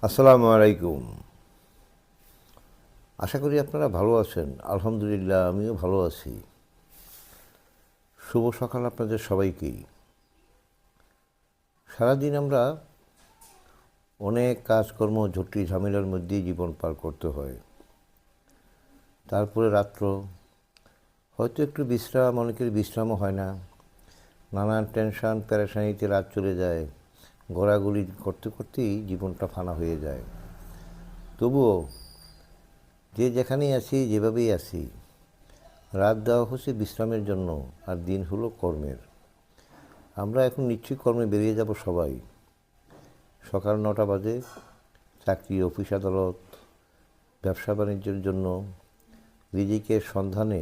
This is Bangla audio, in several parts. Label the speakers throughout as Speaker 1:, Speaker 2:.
Speaker 1: আসসালামু আলাইকুম। আশা করি আপনারা ভালো আছেন। আলহামদুলিল্লাহ, আমিও ভালো আছি। শুভ সকাল আপনাদের সবাইকেই। সারাদিন আমরা অনেক কাজকর্ম ঝুঁকি ঝামেলার মধ্যেই জীবন পার করতে হয়। তারপরে রাত্র হয়তো একটু বিশ্রাম, অনেকের বিশ্রামও হয় না। নানান টেনশন পেরেশানিতে রাত চলে যায়। ঘোরাঘুরি করতে করতেই জীবনটা ফানা হয়ে যায়। তবুও যে যেখানেই আছি, যেভাবেই আছি, রাত দেওয়া হচ্ছে বিশ্রামের জন্য, আর দিন হলো কর্মের। আমরা এখন নিশ্চয়ই কর্মে বেরিয়ে যাব সবাই। সকাল 9টা বাজে, চাকরি, অফিস, আদালত, ব্যবসা বাণিজ্যের জন্য রিজিকের সন্ধানে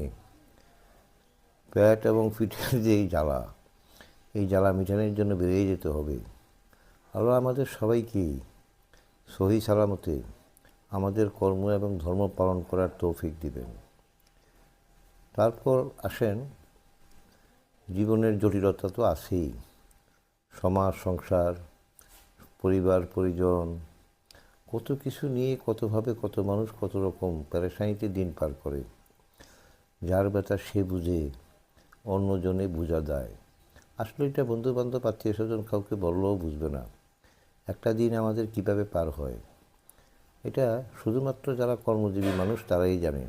Speaker 1: পেট এবং পিঠের যে এই জ্বালা মিটানোর জন্য বেরিয়ে যেতে হবে। আল্লাহ আমাদের সবাইকেই সহি সালামতে আমাদের কর্ম এবং ধর্ম পালন করার তৌফিক দিবেন। তারপর আসেন, জীবনের জটিলতা তো আছেই। সমাজ, সংসার, পরিবার, পরিজন, কত কিছু নিয়ে কতভাবে কত মানুষ কত রকম পেরেশানিতে দিন পার করে। যার ব্যথা সে বুঝে, অন্যজনে বোঝা দেয়। আসলে এটা বন্ধুবান্ধব, আত্মীয় স্বজন কাউকে বললেও বুঝবে না একটা দিন আমাদের কিভাবে পার হয়। এটা শুধুমাত্র যারা কর্মজীবী মানুষ তারাই জানে,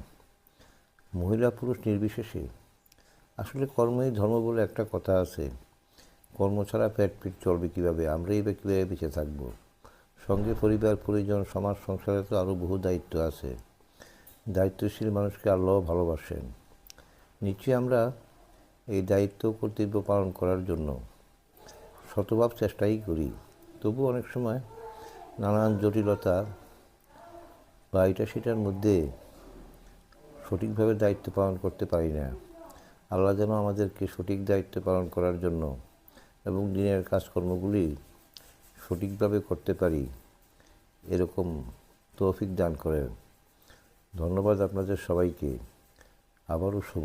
Speaker 1: মহিলা পুরুষ নির্বিশেষে। আসলে কর্মই ধর্ম বলে একটা কথা আছে। কর্ম ছাড়া পেট চলবে কীভাবে? আমরাই বা কীভাবে বেঁচে থাকবো? সঙ্গে পরিবার, পরিজন, সমাজ, সংসারে তো আরও বহু দায়িত্ব আছে। দায়িত্বশীল মানুষকে আল্লাহ ভালোবাসেন। নিশ্চয়ই আমরা এই দায়িত্ব কর্তব্য পালন করার জন্য শতভাগ চেষ্টাই করি। তবু অনেক সময় নানান জটিলতা বা এটা সেটার মধ্যে সঠিকভাবে দায়িত্ব পালন করতে পারি না। আল্লাহ যেন আমাদেরকে সঠিক দায়িত্ব পালন করার জন্য এবং দিনের কাজকর্মগুলি সঠিকভাবে করতে পারি, এরকম তৌফিক দান করেন। ধন্যবাদ আপনাদের সবাইকে। আবারও শুভ